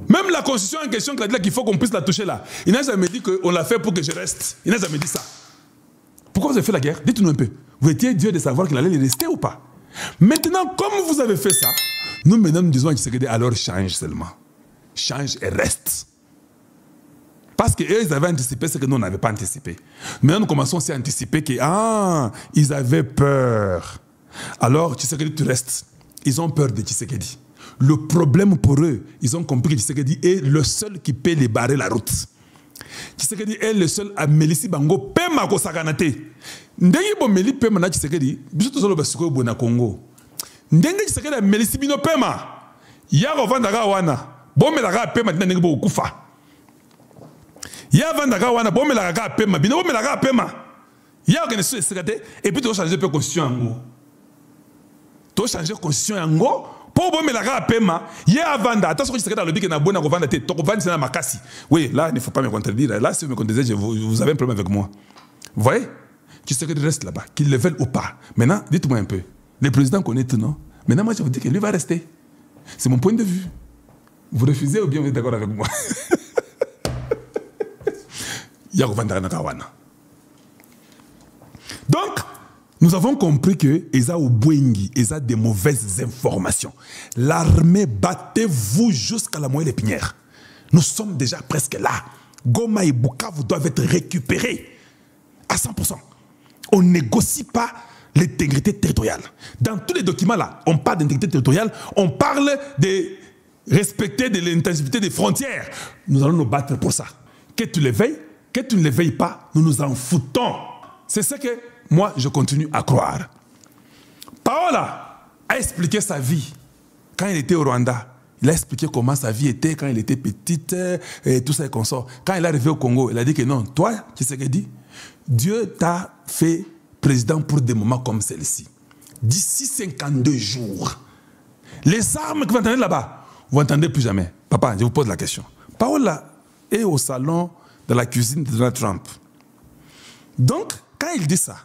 Même la constitution en question qu'il faut qu'on puisse la toucher là. Il n'a jamais dit qu'on l'a fait pour que je reste. Il n'a jamais dit ça. Pourquoi vous avez fait la guerre? Dites-nous un peu. Vous étiez Dieu de savoir qu'il allait y rester ou pas? Maintenant, comme vous avez fait ça, nous maintenant nous disons à Tshisekedi, alors change seulement. Change et reste. Parce qu'eux, ils avaient anticipé ce que nous, on n'avait pas anticipé. Maintenant, nous commençons aussi à anticiper que, ils avaient peur. Alors, Tshisekedi, tu restes. Ils ont peur de Tshisekedi. Le problème pour eux, ils ont compris que Tshisekedi est le seul qui peut les barrer la route. Tshisekedi est le seul à Mélissi Bango pema ko sakanate. Ndenge bo Meli pema na Tshisekedi, biso tozolo basiko bo na Congo. Ndenge Tshisekedi a Mélissi bino pema. Ya rovandaka wana, bomelaka pema tina ndenge bo kufa. Ya vandaka wana, bomelaka pema, bino bomelaka pema. Ya organisation Tshisekedi et puis tu changer peu constitution yango. Tu changer constitution yango. Pour bomelaka pema, il y a vanda. Attention que Tshisekedi a le dit que na bona ko vanda te, to ko vanda c'est na makasi. Oui, là il ne faut pas me contredire. Là si vous me contredisez, vous avez un problème avec moi. Vous voyez? Tshisekedi reste là-bas, qu'il le veuille ou pas. Maintenant, dites-moi un peu. Le président connaît tout, non? Maintenant, moi je vous dis que lui va rester. C'est mon point de vue. Vous refusez ou bien vous êtes d'accord avec moi? Il y a vanda na kawana. Donc, nous avons compris que Eza Obwengi, Eza des mauvaises informations. L'armée, battez-vous jusqu'à la moelle épinière. Nous sommes déjà presque là. Goma et Bukavu doivent être récupérés à 100%. On ne négocie pas l'intégrité territoriale. Dans tous les documents là, on parle d'intégrité territoriale, on parle de respecter de l'intensité des frontières. Nous allons nous battre pour ça. Que tu le veilles, que tu ne le veilles pas, nous nous en foutons. C'est ce que moi, je continue à croire. Paola a expliqué sa vie quand il était au Rwanda. Il a expliqué comment sa vie était quand il était petite et tout ça et consort. Quand il est arrivé au Congo, il a dit que non, toi, tu sais ce qu'il dit? Dieu t'a fait président pour des moments comme celle-ci. D'ici 52 jours, les armes que vous entendez là-bas, vous n'entendez plus jamais. Papa, je vous pose la question. Paola est au salon de la cuisine de Donald Trump. Donc, quand il dit ça,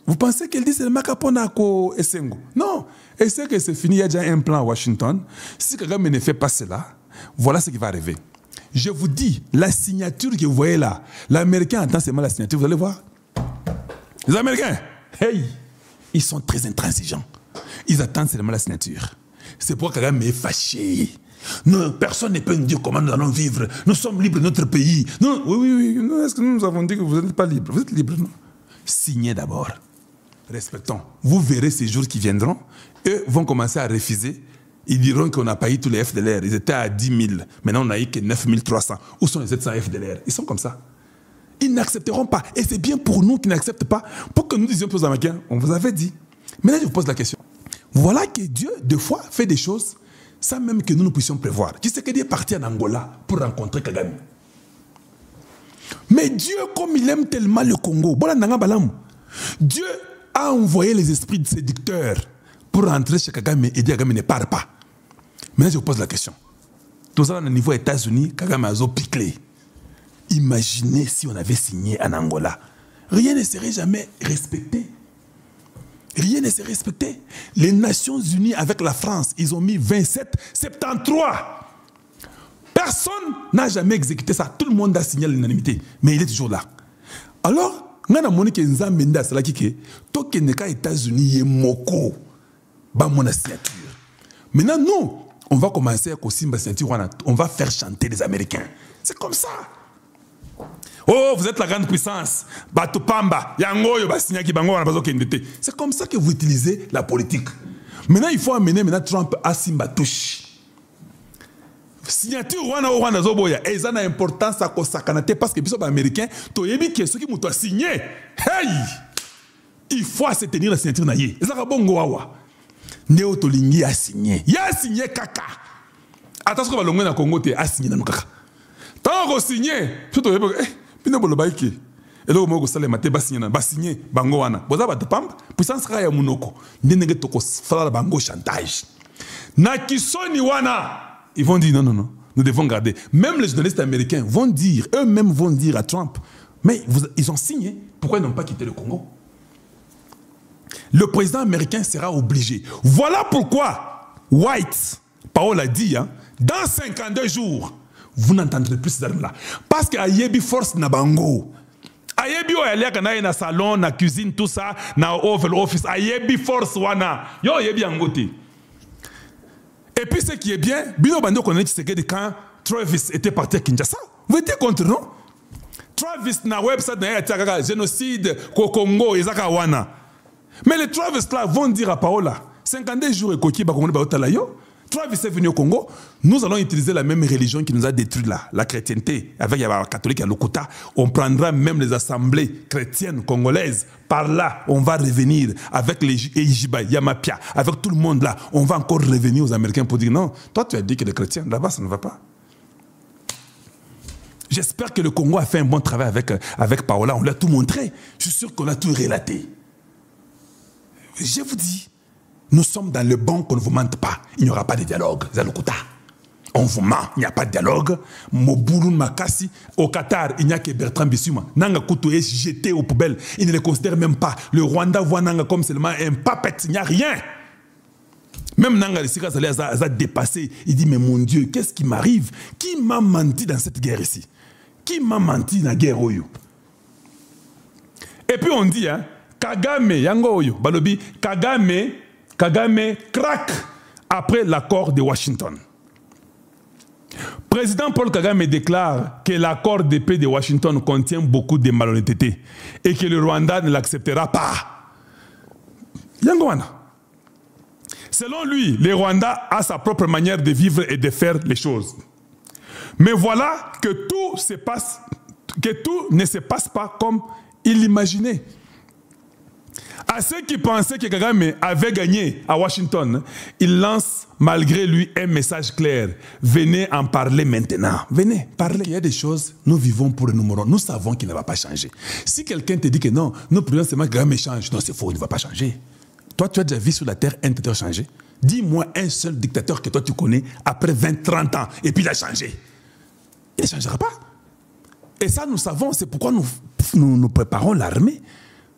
vous pensez qu'il dit c'est le Makaponako Essengo? Non. Et c'est que c'est fini, il y a déjà un plan à Washington. Si Kagame ne fait pas cela, voilà ce qui va arriver. Je vous dis, la signature que vous voyez là, l'Américain attend seulement la signature, vous allez voir. Les Américains, hey, ils sont très intransigeants. Ils attendent seulement la signature. C'est pourquoi Kagame est fâché. Non, personne ne peut nous dire comment nous allons vivre. Nous sommes libres de notre pays. Non, oui. Est-ce que nous avons dit que vous n'êtes pas libres? Vous êtes libres, non? Signez d'abord. Respectons. Vous verrez ces jours qui viendront. Eux vont commencer à refuser. Ils diront qu'on n'a pas eu tous les FDLR. Ils étaient à 10 000. Maintenant, on n'a eu que 9 300. Où sont les 700 FDLR? Ils sont comme ça. Ils n'accepteront pas. Et c'est bien pour nous qu'ils n'acceptent pas. Pour que nous disions aux Américains, on vous avait dit. Maintenant, je vous pose la question. Voilà que Dieu, des fois, fait des choses sans même que nous puissions prévoir. Tshisekedi est parti en Angola pour rencontrer Kagame. Mais Dieu, comme il aime tellement le Congo, Dieu a envoyé les esprits séducteurs pour rentrer chez Kagame et dire Kagame ne part pas. Maintenant, je vous pose la question. Tout ça, au niveau États-Unis, Kagame a piclé. Imaginez si on avait signé en Angola. Rien ne serait jamais respecté. Rien ne serait respecté. Les Nations Unies avec la France, ils ont mis 27-73. Personne n'a jamais exécuté ça. Tout le monde a signé l'unanimité. Mais il est toujours là. Alors, on a montré que Nzambe nda salaki ke toke neka États-Unis yemoko ba mona signature. Maintenant nous, on va commencer à kosimba signature, on va faire chanter les Américains. C'est comme ça. Oh, vous êtes la grande puissance. Batupamba, yangoyo ba signa ki bango wana bazo kendete. C'est comme ça que vous utilisez la politique. Maintenant, il faut amener Trump à Simba touche. Signature wana zoboya et ça a importance à kosakanate parce que biso ba américain to yebi que ce qui muto signé hey il faut se tenir la signature na ye ezaka bongo wawa ndeo to lingi a signé kaka attention ba longwe na Congo te a signé na kaka tant ko signé to yebi bino bolo baiki elo mo ko salema te ba signé bango wana boza ba pamba puissance ka ya munoko ndenge to ko fala bango chantage na kisoni wana. Ils vont dire non, nous devons garder. Même les journalistes américains vont dire, eux-mêmes vont dire à Trump, mais ils ont signé, pourquoi ils n'ont pas quitté le Congo? Le président américain sera obligé. Voilà pourquoi White, Paul a dit, dans 52 jours, vous n'entendrez plus ces armes-là. Parce que Ayebi force na bango. Ayebi o yali kana na salon, na cuisine, tout ça, na Oval Office. Ayebi force wana. Yo Ayebi angote. Et puis ce qui est bien, Bino Bando connaît Tshisekedi quand Travis était parti à Kinshasa. Vous étiez contre, non? Travis na website na yataka génocide Congo ezaka wana. Mais les Travis là vont dire à Paola 52 jours et Koki Bakongo Baotala yo. Travis est venu au Congo, nous allons utiliser la même religion qui nous a détruit là, la chrétienté, avec les catholiques à Lokuta. On prendra même les assemblées chrétiennes congolaises. Par là, on va revenir avec les Ejiba, Yamapia, avec tout le monde là. On va encore revenir aux Américains pour dire non, toi tu as dit que les chrétiens, là-bas ça ne va pas. J'espère que le Congo a fait un bon travail avec Paola, on l'a tout montré. Je suis sûr qu'on a tout relaté. Je vous dis, nous sommes dans le bon qu'on ne vous mente pas. Il n'y aura pas de dialogue. Zalokuta. On vous ment. Il n'y a pas de dialogue. Mobutu Makassi, au Qatar, il n'y a que Bertrand Bissuma. Nanga Kutu est jeté aux poubelles. Il ne le considère même pas. Le Rwanda voit Nanga comme seulement un papet. Il n'y a rien. Même Nanga le Sika Saleh a dépassé. Il dit, mais mon Dieu, qu'est-ce qui m'arrive? Qui m'a menti dans cette guerre ici? Qui m'a menti dans la guerre Oyo? Et puis on dit, hein, Kagame, Yango Oyo, Balobi, Kagame craque après l'accord de Washington. Président Paul Kagame déclare que l'accord de paix de Washington contient beaucoup de malhonnêteté et que le Rwanda ne l'acceptera pas. Yangoana. Selon lui, le Rwanda a sa propre manière de vivre et de faire les choses. Mais voilà que tout ne se passe pas comme il l'imaginait. À ceux qui pensaient que Kagame avait gagné à Washington, il lance malgré lui un message clair. Venez en parler maintenant. Venez, parlez. Il y a des choses, nous vivons pour nous mourons. Nous savons qu'il ne va pas changer. Si quelqu'un te dit que non, nous prions seulement que Kagame change. Non, c'est faux, il ne va pas changer. Toi, tu as déjà vu sur la terre un dictateur changer? Dis-moi un seul dictateur que toi tu connais après 20-30 ans et puis il a changé. Il ne changera pas. Et ça, nous savons, c'est pourquoi nous préparons l'armée.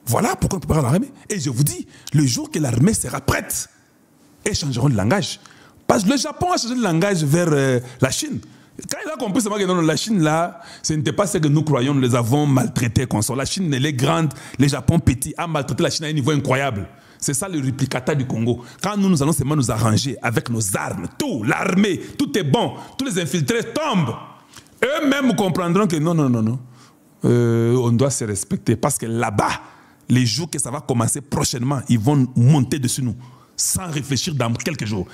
Voilà pourquoi nous préparons l'armée. Et je vous dis, le jour que l'armée sera prête, ils changeront de langage. Parce que le Japon a changé de langage vers la Chine. Quand il a compris que non, la Chine, là, ce n'était pas ce que nous croyons, nous les avons maltraités comme ça. La Chine, elle est grande, le Japon petit, a maltraité la Chine à un niveau incroyable. C'est ça le réplicata du Congo. Quand nous allons seulement nous arranger avec nos armes, tout, l'armée, tout est bon, tous les infiltrés tombent. Eux-mêmes comprendront que non, on doit se respecter. Parce que là-bas, les jours que ça va commencer prochainement, ils vont monter dessus nous, sans réfléchir dans quelques jours.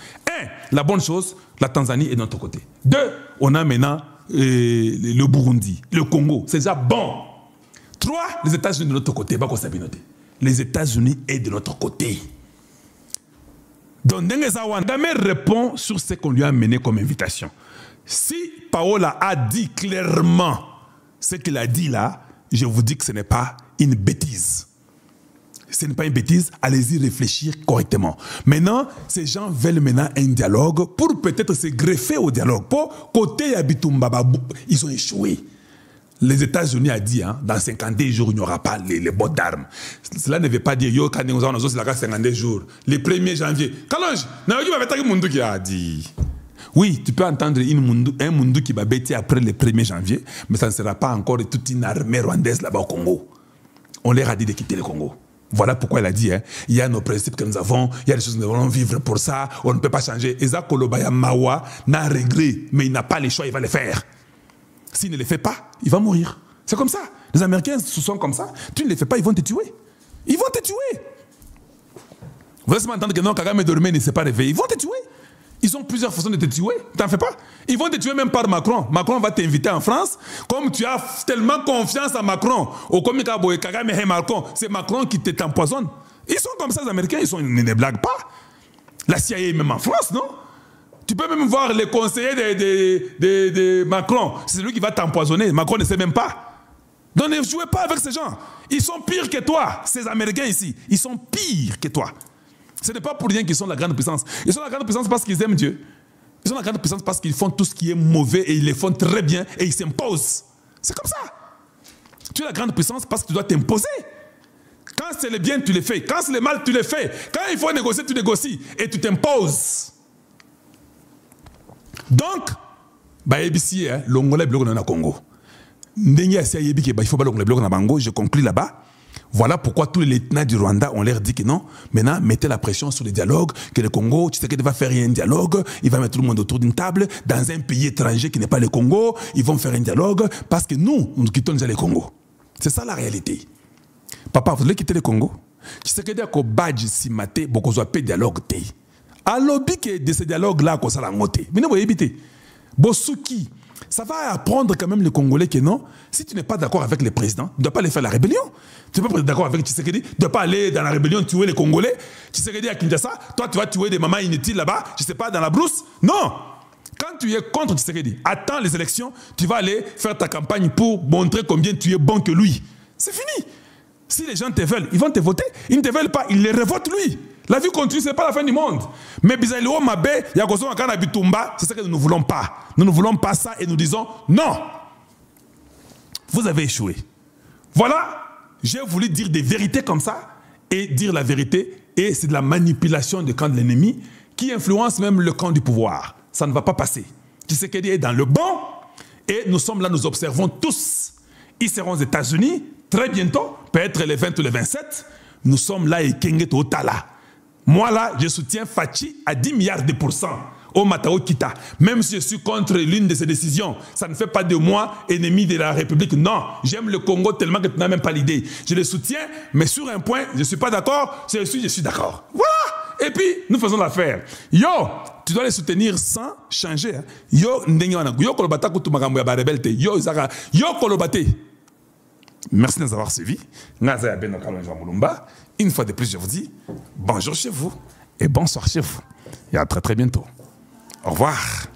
La bonne chose, la Tanzanie est de notre côté. 2, on a maintenant le Burundi, le Congo. C'est déjà bon. 3, les États-Unis de notre côté. Les États-Unis sont de notre côté. Donc, Kagame répond sur ce qu'on lui a amené comme invitation. Si Paola a dit clairement ce qu'il a dit là, je vous dis que ce n'est pas une bêtise. Ce n'est pas une bêtise, allez-y réfléchir correctement. Maintenant, ces gens veulent maintenant un dialogue pour peut-être se greffer au dialogue. Pour côté Yabitumba, ils ont échoué. Les États-Unis ont dit, hein, dans 52 jours, il n'y aura pas les bottes d'armes. Cela ne veut pas dire, yo, quand nous avons 52 jours, le 1er janvier. Kalonge, qui a dit. Oui, tu peux entendre un Mundu qui va bêter après le 1er janvier, mais ça ne sera pas encore toute une armée rwandaise là-bas au Congo. On leur a dit de quitter le Congo. Voilà pourquoi elle a dit, hein, il y a nos principes que nous avons, il y a des choses que nous devons vivre pour ça, on ne peut pas changer. Eza Kolobaya Mawa n'a regret, mais il n'a pas les choix, il va les faire. S'il ne les fait pas, il va mourir. C'est comme ça. Les Américains sont comme ça. Tu ne les fais pas, ils vont te tuer. Ils vont te tuer. Vous laissez m'entendre que non, Kagame dormait, ne s'est pas réveillé. Ils vont te tuer. Ils ont plusieurs façons de te tuer. T'en fais pas. Ils vont te tuer même par Macron. Macron va t'inviter en France. Comme tu as tellement confiance en Macron, au comica boy Kagame et Macron, c'est Macron qui t'empoisonne. Ils sont comme ça, les Américains. Ils ne blaguent pas. La CIA est même en France, non? Tu peux même voir les conseillers de Macron. C'est lui qui va t'empoisonner. Macron ne sait même pas. Donc ne jouez pas avec ces gens. Ils sont pires que toi. Ces Américains ici, ils sont pires que toi. Ce n'est pas pour rien qu'ils sont la grande puissance. Ils sont la grande puissance parce qu'ils aiment Dieu. Ils sont la grande puissance parce qu'ils font tout ce qui est mauvais et ils le font très bien et ils s'imposent. C'est comme ça. Tu es la grande puissance parce que tu dois t'imposer. Quand c'est le bien, tu le fais. Quand c'est le mal, tu le fais. Quand il faut négocier, tu négocies et tu t'imposes. Donc, Bah, ABC, l'ongolais bloc dans le Congo. Je conclue là-bas. Voilà pourquoi tous les lieutenants du Rwanda ont l'air dit que non. Maintenant, mettez la pression sur les dialogues, que le Congo, tu sais qu'il va faire un dialogue, il va mettre tout le monde autour d'une table, dans un pays étranger qui n'est pas le Congo, ils vont faire un dialogue, parce que nous quittons déjà le Congo. C'est ça la réalité. Papa, vous voulez quitter le Congo? Tu sais que dès qu'on badge si maté, beaucoup de paix dialogue. Alors, que de ce dialogue-là, qu'on s'en a noté. Mais non, vous évitez. Bosuki. Ça va apprendre quand même les Congolais que non, si tu n'es pas d'accord avec les présidents, tu ne dois pas aller faire la rébellion. Tu n'es pas d'accord avec Tshisekedi, tu ne dois pas aller dans la rébellion tuer les Congolais. Tshisekedi à Kinshasa, toi tu vas tuer des mamans inutiles là-bas, je ne sais pas, dans la brousse. Non. Quand tu es contre Tshisekedi, attends les élections, tu vas aller faire ta campagne pour montrer combien tu es bon que lui. C'est fini. Si les gens te veulent, ils vont te voter. Ils ne te veulent pas, ils les revotent lui. La vie continue, ce n'est pas la fin du monde. Mais c'est ce que nous ne voulons pas. Nous ne voulons pas ça et nous disons non. Vous avez échoué. Voilà, j'ai voulu dire des vérités comme ça et dire la vérité. Et c'est de la manipulation du camp de l'ennemi qui influence même le camp du pouvoir. Ça ne va pas passer. Tshisekedi est dans le bon et nous sommes là, nous observons tous. Ils seront aux États-Unis très bientôt, peut-être les 20 ou les 27. Nous sommes là et Kenge Totala. Moi là, je soutiens Fachi à 10 milliards de pourcents au Matao Kita. Même si je suis contre l'une de ses décisions, ça ne fait pas de moi ennemi de la République. Non, j'aime le Congo tellement que tu n'as même pas l'idée. Je le soutiens, mais sur un point, je ne suis pas d'accord. Si je suis d'accord. Voilà. Et puis, nous faisons l'affaire. Yo, tu dois les soutenir sans changer. Yo, yo kolobata kutu magambo ya ba rebelle. Yo zara, yo kolobate. Merci de nous avoir suivis. Une fois de plus, je vous dis bonjour chez vous et bonsoir chez vous. Et à très très bientôt. Au revoir.